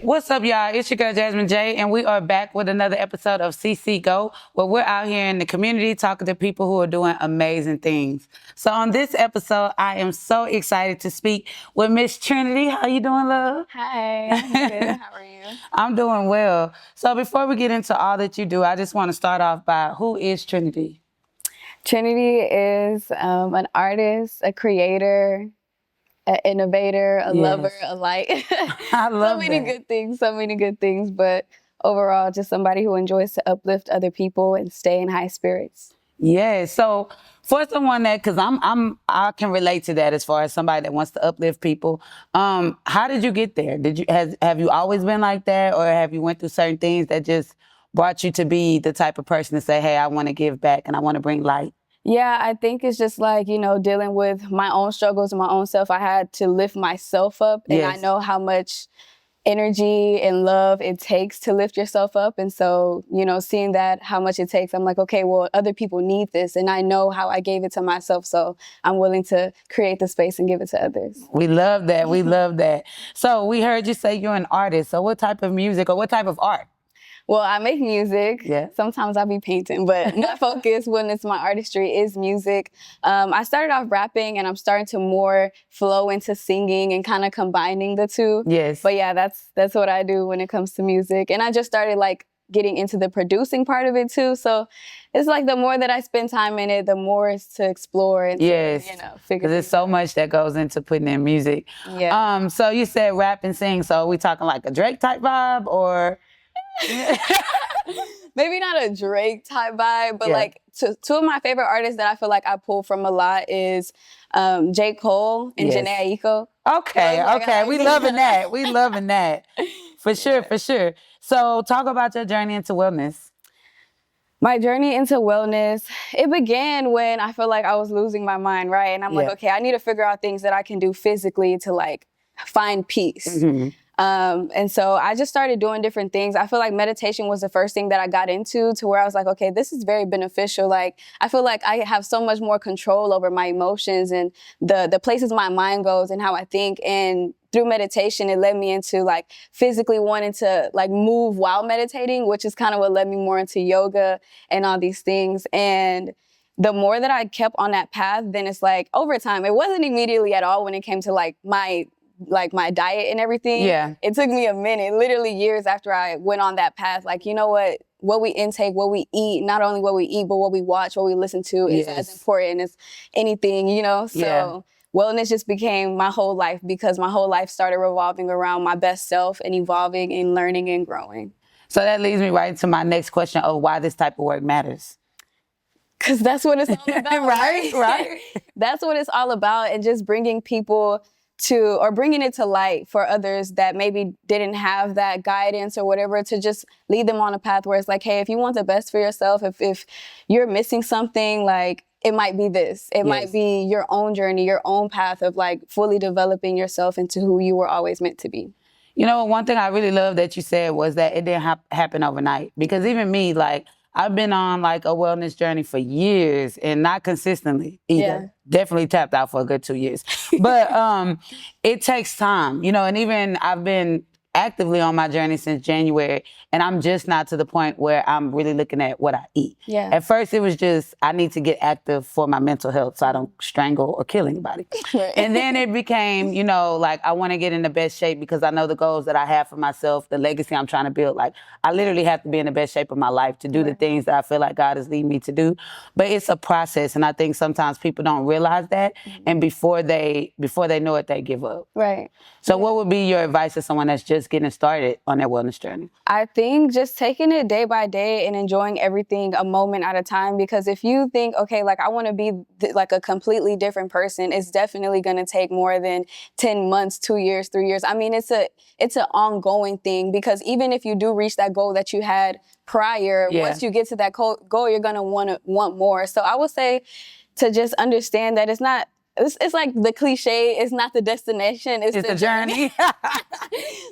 What's up, y'all? It's your girl, Jasmine J, and we are back with another episode of CCGo, where we're out here in the community talking to people who are doing amazing things. So on this episode, I am so excited to speak with Miss Trinity. How you doing, love? Hi, I'm good. How are you? I'm doing well. So before we get into all that you do, I just want to start off by, who is Trinity? Trinity is an artist, a creator, an innovator, a lover, a light. I love so many good things. But overall, just somebody who enjoys to uplift other people and stay in high spirits. Yeah. So for someone that, because I can relate to that as far as somebody that wants to uplift people. How did you get there? Have you always been like that, or have you went through certain things that just brought you to be the type of person to say, hey, I want to give back and I want to bring light? Yeah, I think it's just like, dealing with my own struggles and my own self. I had to lift myself up, and I know how much energy and love it takes to lift yourself up. And so, seeing that, how much it takes, I'm like, okay, well, other people need this. And I know how I gave it to myself. So I'm willing to create the space and give it to others. We love that. We love that. So we heard you say you're an artist. So what type of music or what type of art? Well, I make music. Yeah. Sometimes I'll be painting, but my focus when it's my artistry is music. I started off rapping, and I'm starting to more flow into singing and kind of combining the two. Yes. But yeah, that's what I do when it comes to music. And I just started getting into the producing part of it too. So it's like the more that I spend time in it, the more it's to explore and yes. to, figure. Because there's so much that goes into putting in music. Yeah. So you said rap and sing. So are we talking like a Drake type vibe, or? Maybe not a Drake type vibe, but two of my favorite artists that I feel like I pull from a lot is J. Cole and Jhené Aiko. Okay. We loving that. We loving that. For sure. So talk about your journey into wellness. My journey into wellness, it began when I feel like I was losing my mind, right? And I'm like, okay, I need to figure out things that I can do physically to find peace. Mm-hmm. And so I just started doing different things. I feel like meditation was the first thing that I got into, to where I was like, okay, this is very beneficial. Like, I feel like I have so much more control over my emotions and the places my mind goes and how I think. And through meditation, it led me into physically wanting to move while meditating, which is kind of what led me more into yoga and all these things. And the more that I kept on that path, then it's over time, it wasn't immediately at all when it came to my diet and everything. Yeah. It took me a minute, literally years after I went on that path. What we intake, what we eat, not only what we eat, but what we watch, what we listen to is as important as anything, So wellness just became my whole life, because my whole life started revolving around my best self and evolving and learning and growing. So that leads me right to my next question of why this type of work matters. Because that's what it's all about. Right. That's what it's all about. And just bringing people bringing it to light for others that maybe didn't have that guidance or whatever, to just lead them on a path where it's like, hey, if you want the best for yourself, if you're missing something, it might be this. It might be your own journey, your own path of fully developing yourself into who you were always meant to be. One thing I really love that you said was that it didn't happen overnight. Because even me, I've been on a wellness journey for years, and not consistently either. Yeah. Definitely tapped out for a good 2 years. But it takes time, and even I've been actively on my journey since January, and I'm just not to the point where I'm really looking at what I eat. Yeah. At first, it was just, I need to get active for my mental health so I don't strangle or kill anybody. Right. And then it became, I want to get in the best shape because I know the goals that I have for myself, the legacy I'm trying to build. I literally have to be in the best shape of my life to do the things that I feel like God is leading me to do. But it's a process, and I think sometimes people don't realize that, and before they know it, they give up. Right. So what would be your advice to someone that's just getting started on their wellness journey? I think just taking it day by day and enjoying everything a moment at a time. Because if you think, okay, I want to be a completely different person, it's definitely going to take more than 10 months, 2 years, 3 years. I mean, it's an ongoing thing, because even if you do reach that goal that you had prior, once you get to that goal, you're going to want more. So I would say to just understand that it's not, it's like the cliche, it's not the destination, it's the journey.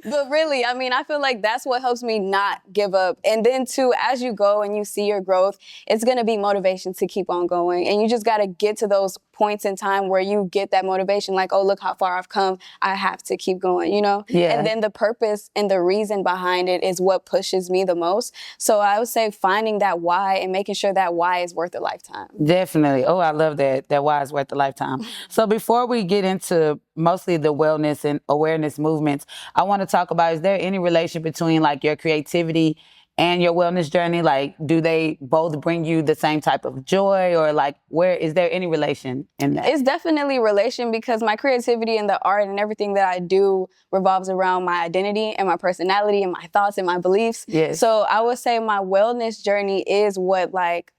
But really, I mean, I feel like that's what helps me not give up. And then too, as you go and you see your growth, it's going to be motivation to keep on going. And you just got to get to those points in time where you get that motivation, like, oh, look how far I've come. I have to keep going, you know? Yeah. And then the purpose and the reason behind it is what pushes me the most. So I would say finding that why and making sure that why is worth a lifetime. Definitely. Oh, I love that. That why is worth a lifetime. So before we get into mostly the wellness and awareness movements, I want to talk about, is there any relation between like your creativity and your wellness journey? Like, do they both bring you the same type of joy, or like, where is there any relation in that? It's definitely relation, because my creativity and the art and everything that I do revolves around my identity and my personality and my thoughts and my beliefs. Yes. So I would say my wellness journey is what like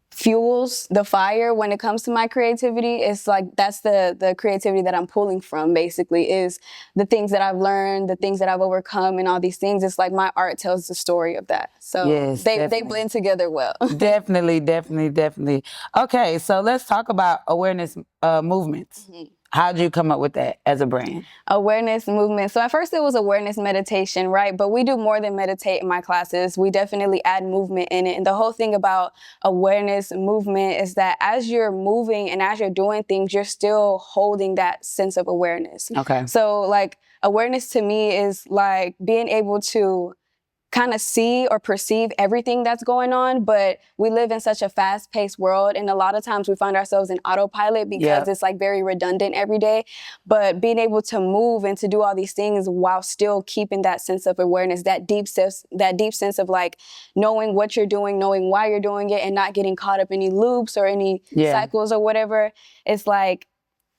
fuels the fire when it comes to my creativity. It's like that's the creativity that I'm pulling from, basically, is the things that I've learned, the things that I've overcome, and all these things. It's like my art tells the story of that. So yes, they blend together well. Definitely. Okay, so let's talk about awareness movements. Mm-hmm. How did you come up with that as a brand? Awareness movement. So at first it was awareness meditation, right? But we do more than meditate in my classes. We definitely add movement in it. And the whole thing about awareness movement is that as you're moving and as you're doing things, you're still holding that sense of awareness. Okay. So like awareness to me is like being able to kind of see or perceive everything that's going on, but we live in such a fast-paced world, and a lot of times we find ourselves in autopilot because it's like very redundant every day. But being able to move and to do all these things while still keeping that sense of awareness, that deep sense of like knowing what you're doing, knowing why you're doing it, and not getting caught up in any loops or any cycles or whatever. It's like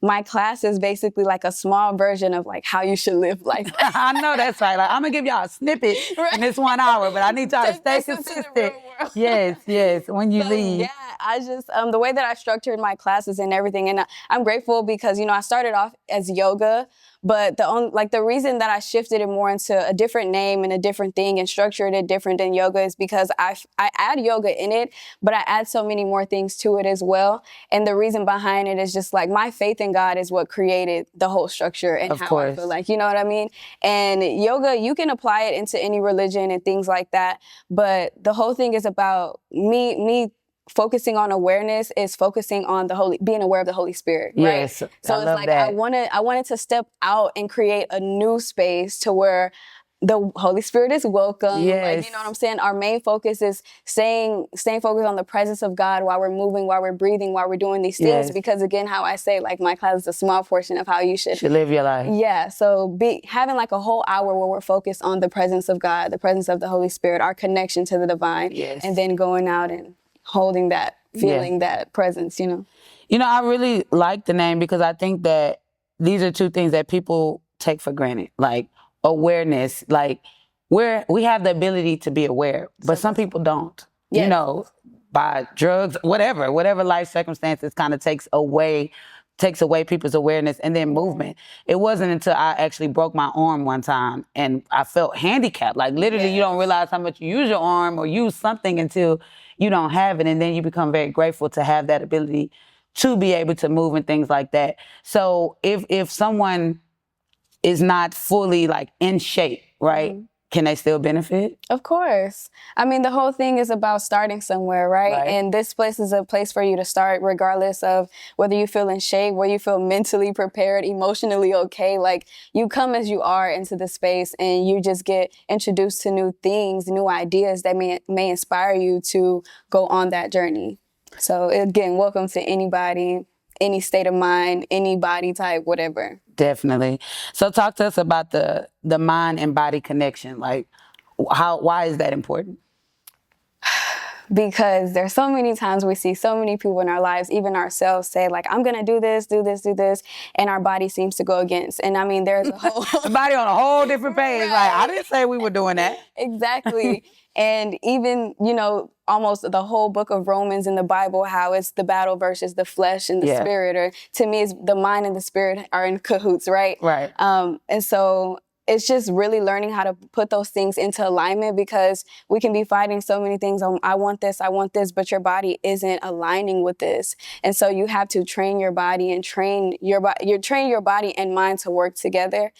my class is basically like a small version of like how you should live life. I know that's right. Like, I'm gonna give y'all a snippet in this 1 hour, but I need y'all to stay consistent. Yes. When you leave. Yeah, I just the way that I structured my classes and everything, and I'm grateful because I started off as yoga, but the reason that I shifted it more into a different name and a different thing and structured it different than yoga is because I add yoga in it, but I add so many more things to it as well. And the reason behind it is just like my faith in God is what created the whole structure and how I feel like, you know what I mean? And yoga, you can apply it into any religion and things like that, but the whole thing is about me focusing on awareness is focusing on being aware of the Holy Spirit, right? Yes, so it's like that. I wanted to step out and create a new space to where the Holy Spirit is welcome. Yes. Like, you know what I'm saying? Our main focus is staying focused on the presence of God while we're moving, while we're breathing, while we're doing these things. Yes. Because again, how I say, like, my class is a small portion of how you should live your life. Yeah. So having like a whole hour where we're focused on the presence of God, the presence of the Holy Spirit, our connection to the divine, and then going out and holding that, feeling that presence, I really like the name because I think that these are two things that people take for granted. Like awareness, like we have the ability to be aware, but some people don't. Yes. By drugs, whatever life circumstances kind of takes away people's awareness. And then movement. It wasn't until I actually broke my arm one time and I felt handicapped. Like literally, you don't realize how much you use your arm or use something until you don't have it. And then you become very grateful to have that ability to be able to move and things like that. So if someone is not fully like in shape, right? Mm-hmm. Can they still benefit? Of course. I mean, the whole thing is about starting somewhere, right? And this place is a place for you to start regardless of whether you feel in shape, whether you feel mentally prepared, emotionally okay. Like you come as you are into the space and you just get introduced to new things, new ideas that may inspire you to go on that journey. So again, welcome to anybody, any state of mind, any body type, whatever. Definitely. So talk to us about the mind and body connection. Like why is that important? Because there's so many times we see so many people in our lives, even ourselves, say like, I'm going to do this, and our body seems to go against. And I mean, there's a whole... the body on a whole different page. Right. Like, I didn't say we were doing that. Exactly. And even, almost the whole book of Romans in the Bible, how it's the battle versus the flesh and the spirit, or to me, it's the mind and the spirit are in cahoots, right? Right. And so it's just really learning how to put those things into alignment, because we can be fighting so many things. I want this, but your body isn't aligning with this. And so you have to train your body and train your body and mind to work together.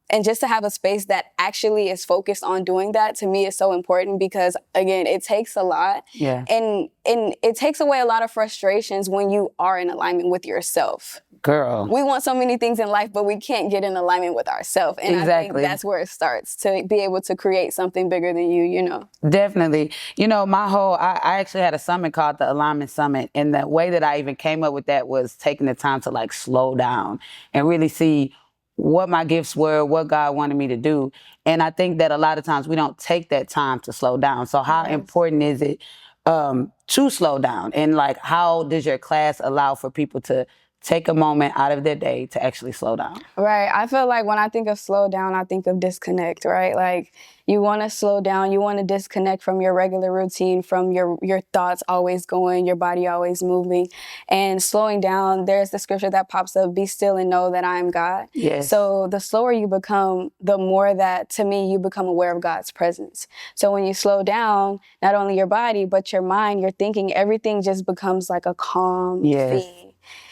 And just to have a space that actually is focused on doing that, to me, is so important because, again, it takes a lot. Yeah. And it takes away a lot of frustrations when you are in alignment with yourself. Girl. We want so many things in life, but we can't get in alignment with ourselves. And Exactly. I think that's where it starts, to be able to create something bigger than you, you know. Definitely. You know, I actually had a summit called the Alignment Summit. And the way that I even came up with that was taking the time to like slow down and really see what my gifts were, what God wanted me to do. And I think that a lot of times we don't take that time to slow down. So how important is it to slow down? And like, how does your class allow for people to take a moment out of their day to actually slow down? Right. I feel like when I think of slow down, I think of disconnect, right? Like, you want to slow down, you want to disconnect from your regular routine, from your thoughts always going, your body always moving. And slowing down, there's the scripture that pops up, be still and know that I am God. Yes. So the slower you become, the more that, to me, you become aware of God's presence. So when you slow down, not only your body, but your mind, your thinking, everything just becomes like a calm sea.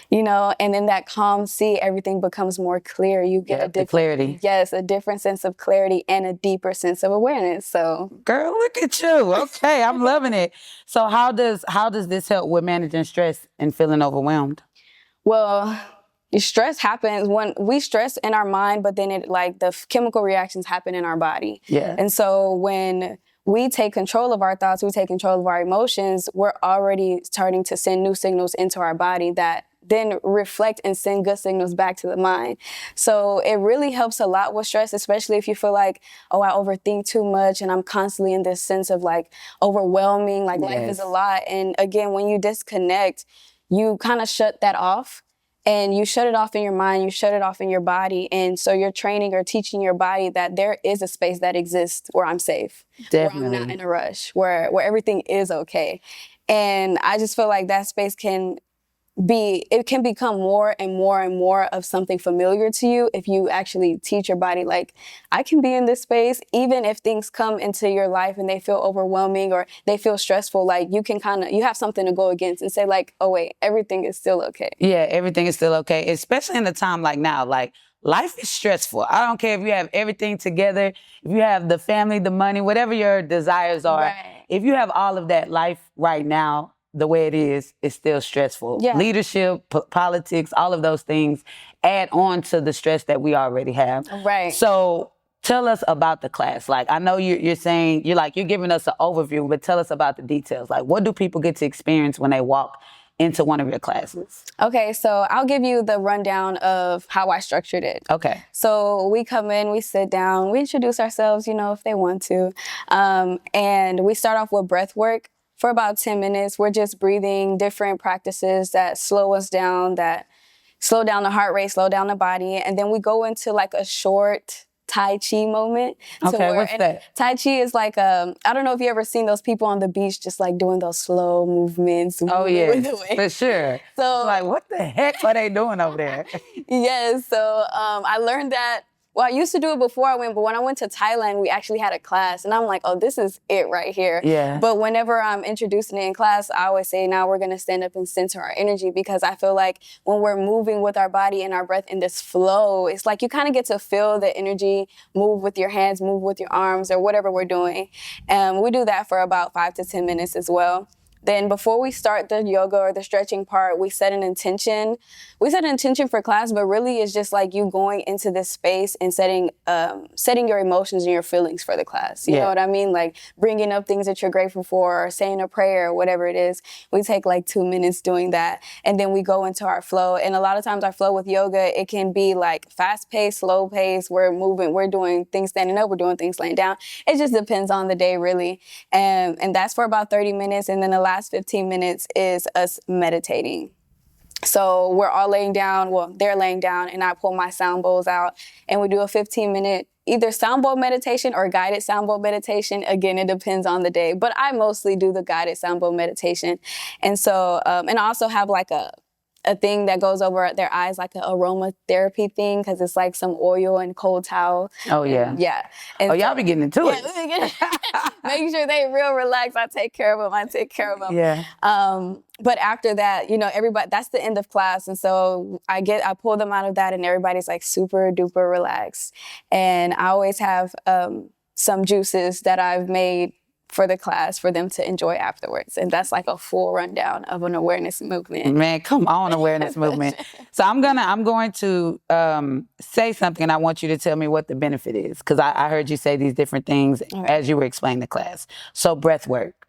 You know, and in that calm sea, everything becomes more clear. You get a different clarity. Yes, a different sense of clarity and a deeper sense of awareness. So, girl, look at you. Okay, I'm loving it. So how does this help with managing stress and feeling overwhelmed? Well, stress happens when we stress in our mind, but then the chemical reactions happen in our body. Yeah. And so when we take control of our thoughts, we take control of our emotions, we're already starting to send new signals into our body that then reflect and send good signals back to the mind. So it really helps a lot with stress, especially if you feel like, oh, I overthink too much and I'm constantly in this sense of like overwhelming, like life is a lot. And again, when you disconnect, you kind of shut that off. And you shut it off in your mind, you shut it off in your body. And so you're training or teaching your body that there is a space that exists where I'm safe, Definitely. where I'm not in a rush, where everything is okay. And I just feel like that space can become more and more and more of something familiar to you if you actually teach your body, like, I can be in this space even if things come into your life and they feel overwhelming or they feel stressful. Like, you can you have something to go against and say like, oh wait, everything is still okay. Yeah, everything is still okay, especially in a time like now. Like, life is stressful. I don't care if you have everything together, if you have the family, the money, whatever your desires are. Right. If you have all of that, life right now, the way it is still stressful. Yeah. Leadership, politics, all of those things add on to the stress that we already have. Right. So tell us about the class. Like, I know you're saying, you're giving us an overview, but tell us about the details. Like, what do people get to experience when they walk into one of your classes? Okay, so I'll give you the rundown of how I structured it. Okay. So we come in, we sit down, we introduce ourselves, you know, if they want to. And we start off with breath work for about 10 minutes. We're just breathing, different practices that slow us down, that slow down the heart rate, slow down the body. And then we go into like a short Tai Chi moment. Okay, what's that? Tai Chi is like, I don't know if you ever seen those people on the beach just like doing those slow movements. Oh, yeah, for sure. So, like, what the heck are they doing over there? Yes, so I learned that. Well, I used to do it before I went, but when I went to Thailand, we actually had a class, and I'm like, oh, this is it right here. Yeah. But whenever I'm introducing it in class, I always say, now we're going to stand up and center our energy, because I feel like when we're moving with our body and our breath in this flow, it's like you kind of get to feel the energy move with your hands, move with your arms, or whatever we're doing. And we do that for about 5 to 10 minutes as well. Then before we start the yoga or the stretching part, we set an intention. We set an intention for class, but really it's just like you going into this space and setting your emotions and your feelings for the class. You know what I mean? Like bringing up things that you're grateful for, or saying a prayer, or whatever it is. We take like 2 minutes doing that, and then we go into our flow. And a lot of times our flow with yoga, it can be like fast-paced, slow-paced. We're moving, we're doing things standing up, we're doing things laying down. It just depends on the day, really. And that's for about 30 minutes, and then the last 15 minutes is us meditating. So we're all laying down, well, they're laying down, and I pull my sound bowls out, and we do a 15-minute either sound bowl meditation or guided sound bowl meditation. Again, it depends on the day, but I mostly do the guided sound bowl meditation. And so, and I also have like a a thing that goes over their eyes, like an aromatherapy thing, because it's like some oil and cold towel. Oh, yeah. And, yeah. And oh, y'all be getting into it. Making sure they real relaxed. I take care of them. I take care of them. Yeah. But after that, everybody, that's the end of class. And so I pull them out of that and everybody's like super duper relaxed. And I always have some juices that I've made for the class for them to enjoy afterwards. And that's like a full rundown of an awareness movement. Man, come on, awareness movement. So I'm going to say something, and I want you to tell me what the benefit is, because I heard you say these different things as you were explaining the class. So breath work.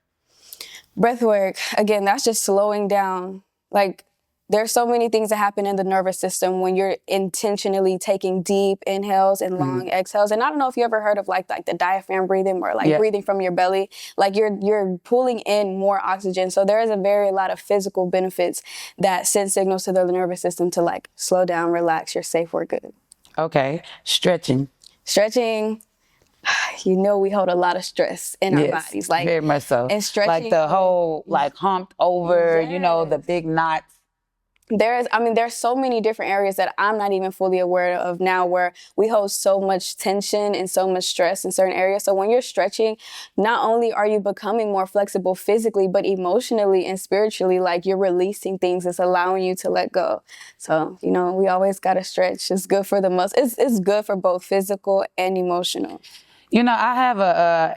Breath work, again, that's just slowing down. Like, there's so many things that happen in the nervous system when you're intentionally taking deep inhales and long exhales. And I don't know if you ever heard of like the diaphragm breathing or like breathing from your belly. Like you're pulling in more oxygen. So there is a lot of physical benefits that send signals to the nervous system to like slow down, relax, you're safe, we're good. Okay. Stretching. Stretching. We hold a lot of stress in our bodies. Like very much so. And stretching. Like the whole humped over, the big knots. There's so many different areas that I'm not even fully aware of now where we hold so much tension and so much stress in certain areas. So when you're stretching, not only are you becoming more flexible physically, but emotionally and spiritually, like you're releasing things. It's allowing you to let go. So, we always got to stretch. It's good for the muscles. It's good for both physical and emotional. I have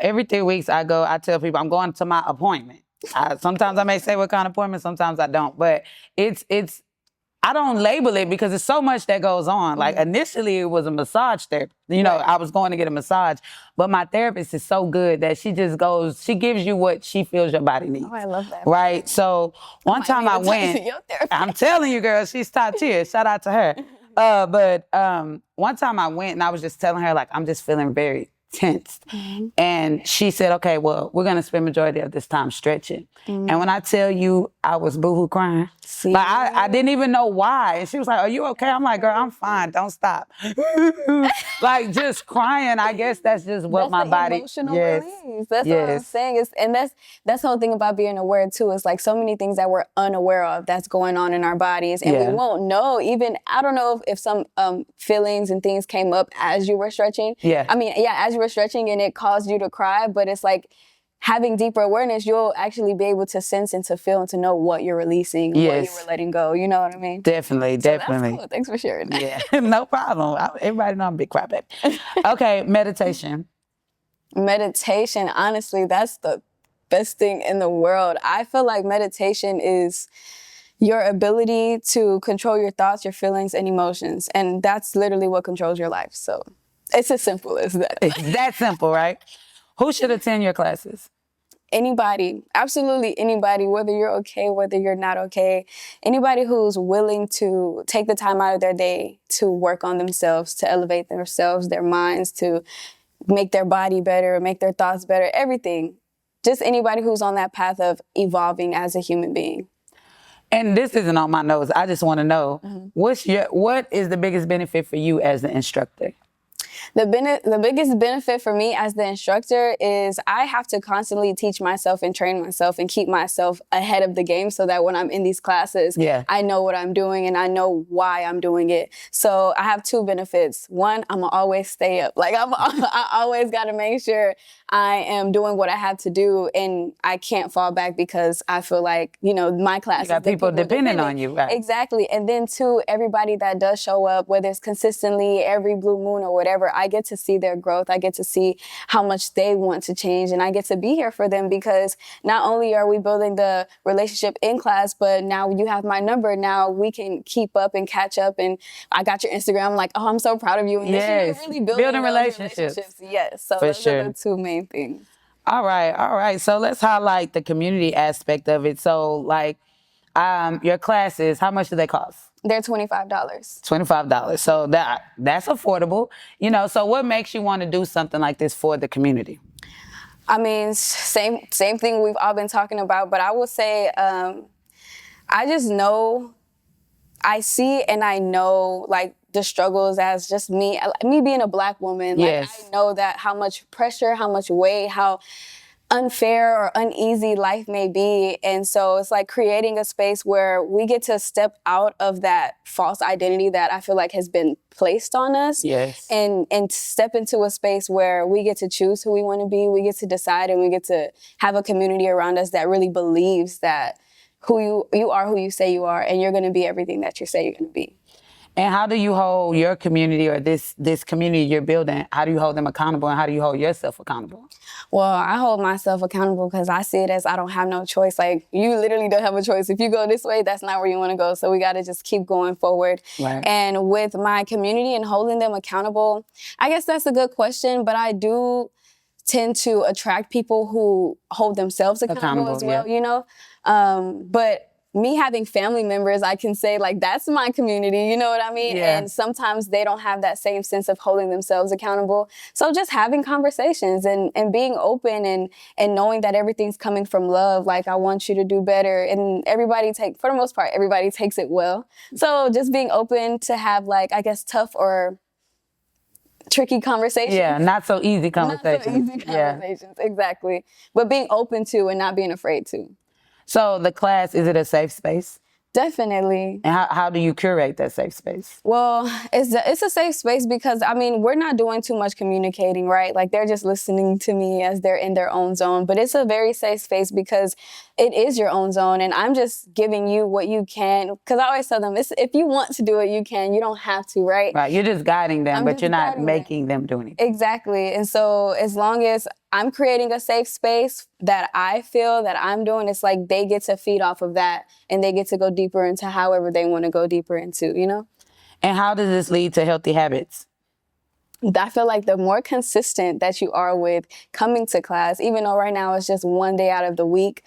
every 3 weeks I tell people I'm going to my appointment. Sometimes I may say what kind of appointment, sometimes I don't. But I don't label it because there's so much that goes on. Like initially it was a massage therapy. I was going to get a massage. But my therapist is so good that she gives you what she feels your body needs. Oh, I love that. Right? So one time I went, I'm telling you, girl, she's top tier. Shout out to her. But one time I went and I was just telling her, like, I'm just feeling very tensed. And she said, okay, well, we're going to spend majority of this time stretching. And when I tell you I was boohoo crying, like I didn't even know why. And she was like, are you okay? I'm like, girl, I'm fine. Don't stop. Like just crying. I guess that's just what my body. Emotional release. That's what I'm saying. That's the whole thing about being aware too. It's like so many things that we're unaware of that's going on in our bodies. And we won't know even, I don't know if some feelings and things came up as you were stretching. As you were stretching and it caused you to cry, but it's like having deeper awareness, you'll actually be able to sense and to feel and to know what you're releasing, what you were letting go. You know what I mean? Definitely. That's cool. Thanks for sharing that. Yeah, no problem. Everybody know I'm a big crybaby. Okay, meditation. Meditation, honestly, that's the best thing in the world. I feel like meditation is your ability to control your thoughts, your feelings, and emotions. And that's literally what controls your life. So it's as simple as that. It's that simple, right? Who should attend your classes? Anybody, absolutely anybody, whether you're okay, whether you're not okay. Anybody who's willing to take the time out of their day to work on themselves, to elevate themselves, their minds, to make their body better, make their thoughts better, everything. Just anybody who's on that path of evolving as a human being. And this isn't on my notes. I just want to know, what is the biggest benefit for you as the instructor? The biggest benefit for me as the instructor is I have to constantly teach myself and train myself and keep myself ahead of the game so that when I'm in these classes, I know what I'm doing and I know why I'm doing it. So I have two benefits. One, I'm gonna always stay up. Like I always got to make sure I am doing what I have to do and I can't fall back because I feel like, my class. You got people depending on you, right? Exactly. And then two, everybody that does show up, whether it's consistently every blue moon or whatever, I get to see their growth. I get to see how much they want to change and I get to be here for them because not only are we building the relationship in class, but now you have my number. Now we can keep up and catch up and I got your Instagram. I'm like, oh, I'm so proud of you. And yes. You're really building relationships. Yes. So those are the two main things. All right. So let's highlight the community aspect of it. So like your classes, how much do they cost? They're $25. $25. So that's affordable. So what makes you want to do something like this for the community? I mean, same thing we've all been talking about, but I will say I just know, I see and I know like the struggles as just me being a Black woman. Yes. Like I know that how much pressure, how much weight, how unfair or uneasy life may be. And so it's like creating a space where we get to step out of that false identity that I feel like has been placed on us. Yes. And step into a space where we get to choose who we want to be. We get to decide, and we get to have a community around us that really believes that you are who you say you are, and you're going to be everything that you say you're going to be. And how do you hold your community, or this community you're building, how do you hold them accountable, and how do you hold yourself accountable? Well, I hold myself accountable because I see it as I don't have no choice. Like, you literally don't have a choice. If you go this way, that's not where you want to go. So we got to just keep going forward. Right. And with my community and holding them accountable, I guess that's a good question, but I do tend to attract people who hold themselves accountable as well, yeah. you know? But me having family members, I can say, like, that's my community, you know what I mean? Yeah. And sometimes they don't have that same sense of holding themselves accountable. So just having conversations and being open and knowing that everything's coming from love, like, I want you to do better. And for the most part, everybody takes it well. So just being open to have, like, I guess, tough or tricky conversations. Yeah, not so easy conversations. Not so easy conversations, exactly. But being open to and not being afraid to. So the class, is it a safe space? Definitely. And how do you curate that safe space? Well, it's a safe space because, I mean, we're not doing too much communicating, right? Like, they're just listening to me as they're in their own zone. But it's a very safe space because it is your own zone. And I'm just giving you what you can. Because I always tell them, if you want to do it, you can. You don't have to, right? Right. You're just guiding them, but you're not making them do anything. Exactly. And so as long as I'm creating a safe space that I feel that I'm doing, it's like they get to feed off of that, and they get to go deeper into however they want to go deeper into, you know? And how does this lead to healthy habits? I feel like the more consistent that you are with coming to class, even though right now it's just one day out of the week,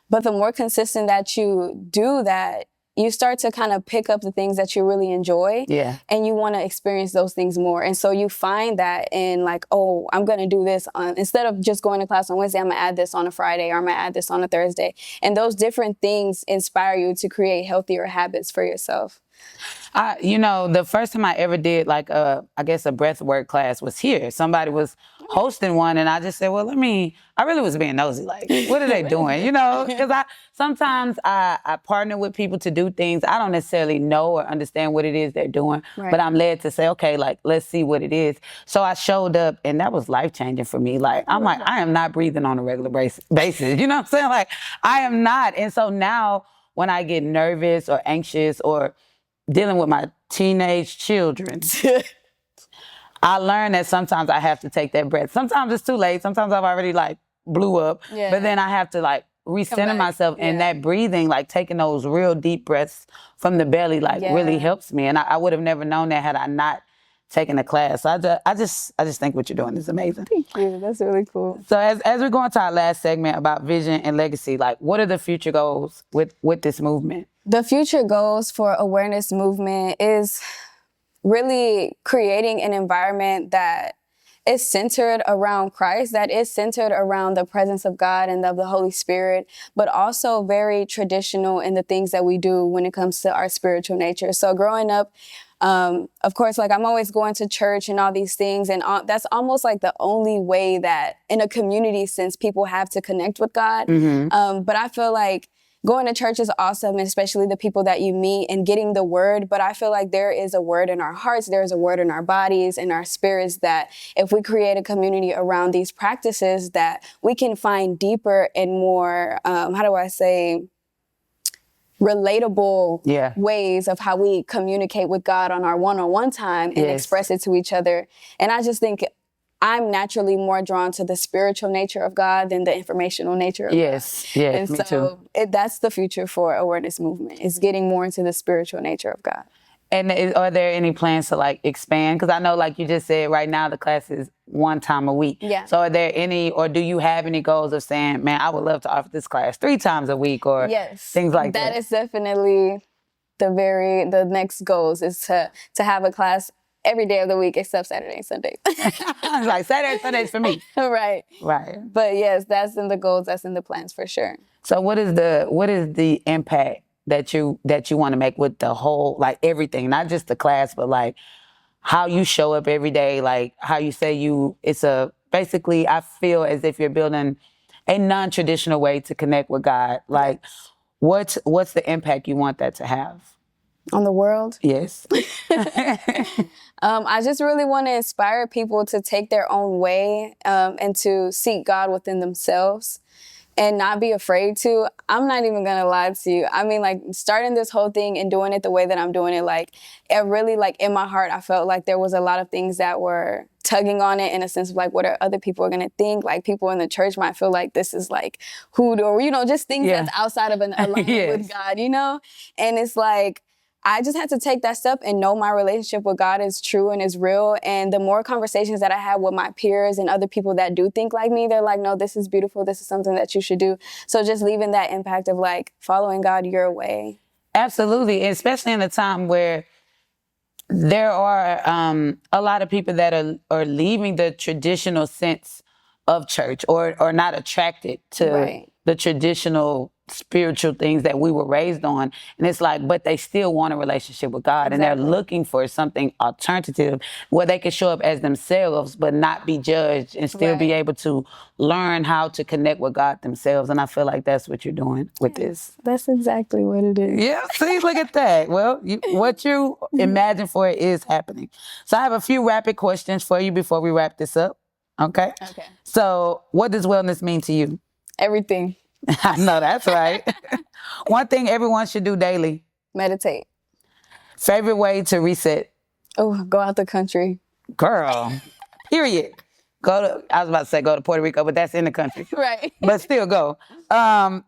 but the more consistent that you do that, you start to kind of pick up the things that you really enjoy. Yeah. And you want to experience those things more. And so you find that in, like, oh, I'm going to do this instead of just going to class on Wednesday, I'm going to add this on a Friday, or I'm going to add this on a Thursday. And those different things inspire you to create healthier habits for yourself. The first time I ever did, like, I guess a breath work class was here. Somebody was hosting one, and I just said, well, I really was being nosy. Like, what are they doing? Because sometimes I partner with people to do things. I don't necessarily know or understand what it is they're doing, right. But I'm led to say, okay, like, let's see what it is. So I showed up, and that was life-changing for me. Like, I'm like, I am not breathing on a regular basis. You know what I'm saying? Like, I am not. And so now when I get nervous or anxious or dealing with my teenage children, I learned that sometimes I have to take that breath. Sometimes it's too late. Sometimes I've already, like, blew up. Yeah. But then I have to, like, recenter myself. Yeah. And that breathing, like, taking those real deep breaths from the belly, like, really helps me. And I would have never known that had I not taken a class. So I just think what you're doing is amazing. Thank you. That's really cool. So as we go into our last segment about vision and legacy, like, what are the future goals with this movement? The future goals for Awareness Movement is really creating an environment that is centered around Christ, that is centered around the presence of God and of the Holy Spirit, but also very traditional in the things that we do when it comes to our spiritual nature. So growing up, of course, like, I'm always going to church and all these things, and that's almost like the only way that in a community sense people have to connect with God. Mm-hmm. But I feel like going to church is awesome, especially the people that you meet and getting the word. But I feel like there is a word in our hearts, there is a word in our bodies and our spirits, that if we create a community around these practices, that we can find deeper and more, relatable ways of how we communicate with God on our one-on-one time and express it to each other. And I just think I'm naturally more drawn to the spiritual nature of God than the informational nature of God. Yes, and me so too. That's the future for Awareness Movement, is getting more into the spiritual nature of God. And are there any plans to, like, expand? Because I know, like you just said, right now the class is one time a week. Yeah. So are there any, or do you have any goals of saying, man, I would love to offer this class 3 times a week, or things like that? That is definitely the next goals, is to have a class every day of the week except Saturday and Sunday. Like, Saturday and Sundays for me. Right. But yes, that's in the goals, that's in the plans for sure. So what is the impact that you want to make with the whole, like, everything, not just the class, but, like, how you show up every day, like how you say basically, I feel as if you're building a non-traditional way to connect with God. Like, what's the impact you want that to have? On the world? Yes. I just really want to inspire people to take their own way and to seek God within themselves and not be afraid to. I'm not even going to lie to you. I mean, like, starting this whole thing and doing it the way that I'm doing it, like, it really, like, in my heart, I felt like there was a lot of things that were tugging on it in a sense of, like, what are other people are going to think? Like, people in the church might feel like this is, like, hoodoo or, you know, just things that's outside of an alignment with God, you know? And it's like, I just had to take that step and know my relationship with God is true and is real. And the more conversations that I have with my peers and other people that do think like me, they're like, no, this is beautiful. This is something that you should do. So just leaving that impact of like following God your way. Absolutely. Especially in a time where there are a lot of people that are leaving the traditional sense of church or not attracted to the traditional spiritual things that we were raised on. And it's like, but they still want a relationship with God. And they're looking for something alternative where they can show up as themselves, but not be judged and still be able to learn how to connect with God themselves. And I feel like that's what you're doing with this. That's exactly what it is. Yeah, see, look at that. Well, what you imagine for it is happening. So I have a few rapid questions for you before we wrap this up. Okay? Okay. So what does wellness mean to you? Everything. I know that's right. One thing everyone should do daily. Meditate. Favorite way to reset? Oh, go out the country. Girl, period. I was about to say go to Puerto Rico, but that's in the country. Right. But still go.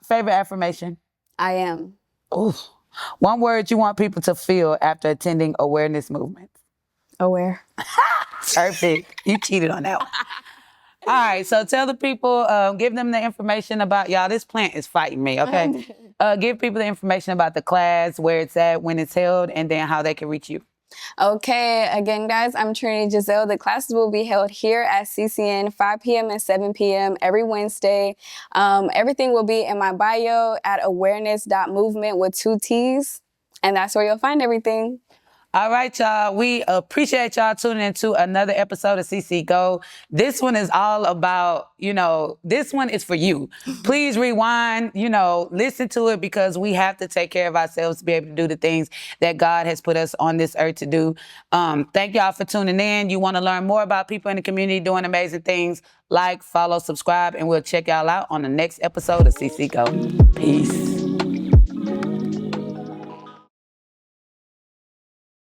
Favorite affirmation? I am. Ooh. One word you want people to feel after attending awareness movements? Aware. Perfect. You cheated on that one. All right, so tell the people, give them the information about y'all. This plant is fighting me, okay? Give people the information about the class, where it's at, when it's held, and then how they can reach you. Okay, again, guys, I'm Trinity Giselle. The classes will be held here at CCN 5 p.m. and 7 p.m. every Wednesday. Everything will be in my bio at awareness.movement with 2 T's, and that's where you'll find everything. All right, y'all. We appreciate y'all tuning into another episode of CCGo. This one is all about, this one is for you. Please rewind, listen to it because we have to take care of ourselves to be able to do the things that God has put us on this earth to do. Thank y'all for tuning in. You want to learn more about people in the community doing amazing things, like, follow, subscribe, and we'll check y'all out on the next episode of CCGo. Peace.